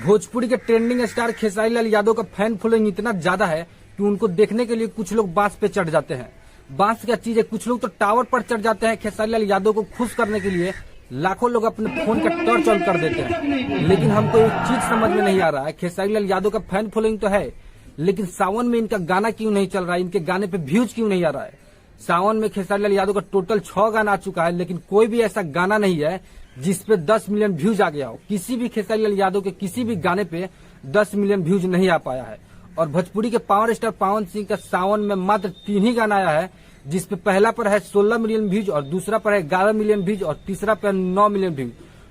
भोजपुरी के trending star Khesari Lal Yadav का fan following इतना ज्यादा है कि उनको देखने के लिए कुछ लोग बांस पे चढ़ जाते हैं। बांस क्या चीज है, कुछ लोग तो टावर पर चढ़ जाते हैं खेसारी लाल यादव को खुश करने के लिए। लाखों लोग अपने फोन का टॉर्च ऑन कर देते हैं। लेकिन हमको एक चीज समझ में नहीं आ रहा है, खेसारी लाल यादव का फैन फॉलोइंग तो है, लेकिन सावन में इनका गाना क्यों नहीं चल रहा है, इनके गाने पे व्यूज क्यों नहीं आ रहा है। सावन में खेसारी लाल यादव का टोटल 6 गाना आ चुका है, लेकिन कोई भी ऐसा गाना नहीं है जिसपे 10 मिलियन व्यूज आ गया हो। किसी भी खेसारी लाल यादव के किसी भी गाने पे 10 मिलियन व्यूज नहीं आ पाया है। और भोजपुरी के पावर स्टार पवन सिंह का सावन में मात्र 3 ही गाना आया है, जिसपे पहला पर है 16 मिलियन व्यूज और दूसरा पर है 11 मिलियन व्यूज और तीसरा पर 9 मिलियन व्यूज।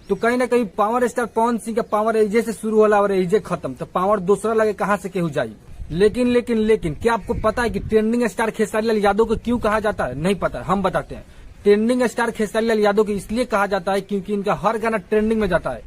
तो कहीं ना कहीं पावर स्टार पवन सिंह का पावर एजे से शुरू होला और एजे खत्म, तो पावर दूसरा लगे कहाँ से केहू जाई। लेकिन क्या आपको पता है कि ट्रेंडिंग स्टार खेसारी लाल यादव को क्यों कहा जाता है? नहीं पता है, हम बताते हैं। ट्रेंडिंग स्टार खेसारी लाल यादव को इसलिए कहा जाता है क्योंकि इनका हर गाना ट्रेंडिंग में जाता है।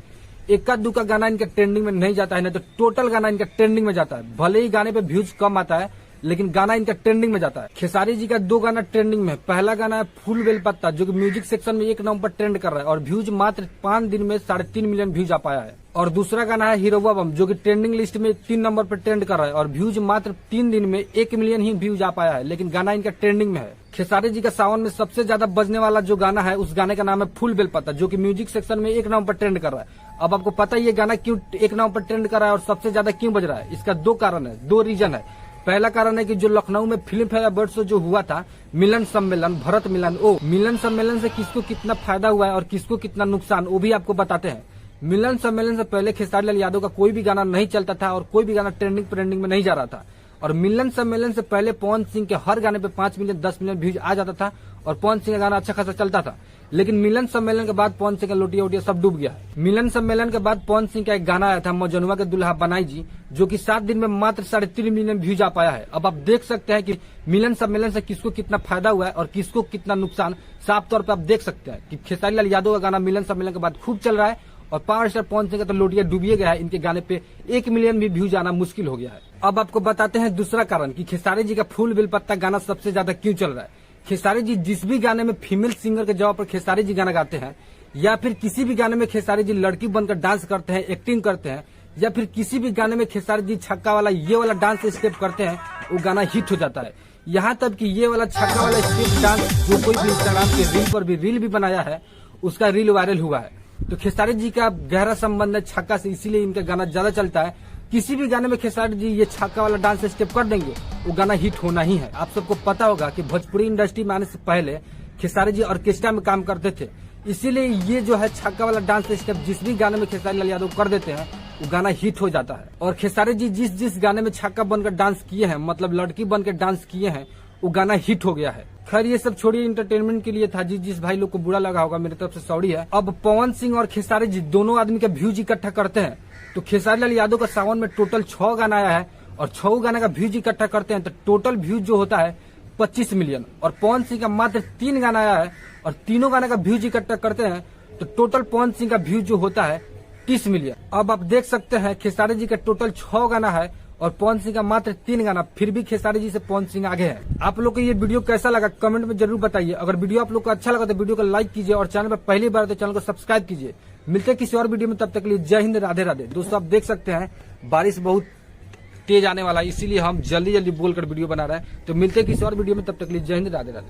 एका दुका गाना इनका ट्रेंडिंग में नहीं जाता है, नहीं तो टोटल गाना इनका ट्रेंडिंग में जाता है। भले ही गाने पे व्यूज कम आता है, लेकिन गाना इनका ट्रेंडिंग में जाता है। खेसारी जी का 2 गाना ट्रेंडिंग में। पहला गाना है फूल बेलपत्ता, जो कि म्यूजिक सेक्शन में 1 नंबर पर ट्रेंड कर रहा है और व्यूज मात्र 5 दिन में 3.5 मिलियन व्यूज आ पाया है। और दूसरा गाना है हीरोवा बम, जो कि ट्रेंडिंग लिस्ट में 3 नंबर पर ट्रेंड कर रहा है और व्यूज मात्र 3 दिन में 1 मिलियन ही व्यूज आ पाया है, लेकिन गाना इनका ट्रेंडिंग में है। खेसारी जी का सावन में सबसे ज्यादा बजने वाला जो गाना है, उस गाने का नाम है फूल बेलपत्ता, जो कि म्यूजिक सेक्शन में 1 नंबर पर ट्रेंड कर रहा है। अब आपको पता है ये गाना क्यों 1 नंबर पर ट्रेंड कर रहा है और सबसे ज्यादा क्यों बज रहा है? इसका 2 कारण है, 2 रीजन है। पहला कारण है कि जो लखनऊ में फिल्म फेयर अवार्ड शो जो हुआ था, मिलन सम्मेलन, भरत मिलन, मिलन सम्मेलन से किसको कितना फायदा हुआ है और किसको कितना नुकसान, वो भी आपको बताते हैं। मिलन सम्मेलन से पहले खेसारी लाल यादव का कोई भी गाना नहीं चलता था और कोई भी गाना ट्रेंडिंग में नहीं जा रहा था। और मिलन सम्मेलन से पहले पवन सिंह के हर गाने पे 5 मिलियन 10 मिलियन व्यूज आ जाता था और पवन सिंह का गाना अच्छा खासा चलता था। लेकिन मिलन सम्मेलन के बाद पवन सिंह का लोटिया वोटिया सब डूब गया है। मिलन सम्मेलन के बाद पवन सिंह का एक गाना आया था मजनुआ के दुल्हा बनाई जी, जो कि 7 दिन में मात्र 3.5 मिलियन व्यूज आ पाया है। अब आप देख सकते हैं कि मिलन सम्मेलन से किसको कितना फायदा हुआ है और किसको कितना नुकसान साफ तौर पर आप देख सकते हैं कि खेसारी लाल यादव का गाना मिलन सम्मेलन के बाद खूब चल रहा है और पावर स्टार पवन सिंह का तो लोटिया डूबिए गया है। इनके गाने पे 1 मिलियन भी व्यूज आना मुश्किल हो गया है। अब आपको बताते हैं दूसरा कारण कि खेसारी जी का फूल बेलपत्ता गाना सबसे ज्यादा क्यों चल रहा है। खेसारी जी जिस भी गाने में फीमेल सिंगर के जवाब पर खेसारी जी गाना गाते हैं, या फिर किसी भी गाने में खेसारी जी लड़की बनकर डांस करते हैं, एक्टिंग करते हैं, या फिर किसी भी गाने में खेसारी जी छक्का वाला ये वाला डांस स्टेप करते हैं, वो गाना हिट हो जाता है। यहाँ तक कि ये वाला छक्का वाला स्टेप डांस जो कोई भी इंस्टाग्राम के रील पर भी रील भी बनाया है, उसका रील वायरल हुआ है। तो खेसारी जी का गहरा संबंध है छक्का से, इसीलिए इनका गाना ज्यादा चलता है। किसी भी गाने में खेसारी जी ये छक्का वाला डांस स्टेप कर देंगे, वो गाना हिट होना ही है। आप सबको पता होगा कि भोजपुरी इंडस्ट्री में आने से पहले खेसारी जी ऑर्केस्ट्रा में काम करते थे, इसीलिए ये जो है छक्का वाला डांस स्टेप जिस भी गाने में खेसारी लाल यादव कर देते हैं, वो गाना हिट हो जाता है। और खेसारी जी जिस गाने में छक्का बनकर डांस किए हैं, मतलब लड़की बनकर डांस किए हैं, वो गाना हिट हो गया है। खैर ये सब छोड़िए, इंटरटेनमेंट के लिए था। जिस भाई लोग को बुरा लगा होगा, मेरी तरफ से सॉरी है। अब पवन सिंह और खेसारी जी दोनों आदमी का व्यूज इकट्ठा करते हैं, तो खेसारी लाल यादव का सावन में टोटल 6 गाना आया है और 6 गाने का व्यूज इकट्ठा करते हैं तो टोटल व्यूज जो होता है 25 मिलियन। और पवन सिंह का मात्र 3 गाना आया है और तीनों गाने का व्यूज इकट्ठा करते हैं तो टोटल पवन सिंह का व्यूज जो होता है 30 मिलियन। अब आप देख सकते हैं खेसारी जी का टोटल 6 गाना है और पवन सिंह का मात्र 3 गाना, फिर भी खेसारी जी से पवन सिंह आगे है। आप लोग को ये वीडियो कैसा लगा कमेंट में जरूर बताइए। अगर वीडियो आप लोग को अच्छा लगा तो वीडियो को लाइक कीजिए और चैनल पर पहली बार तो चैनल को सब्सक्राइब कीजिए। मिलते हैं किसी और वीडियो में, तब तक के लिए जय हिंद, राधे राधे। दोस्तों आप देख सकते हैं बारिश बहुत तेज आने वाला है, इसीलिए हम जल्दी बोलकर वीडियो बना रहे हैं। तो मिलते हैं किसी और वीडियो में, तब तक के लिए जय हिंद, राधे राधे।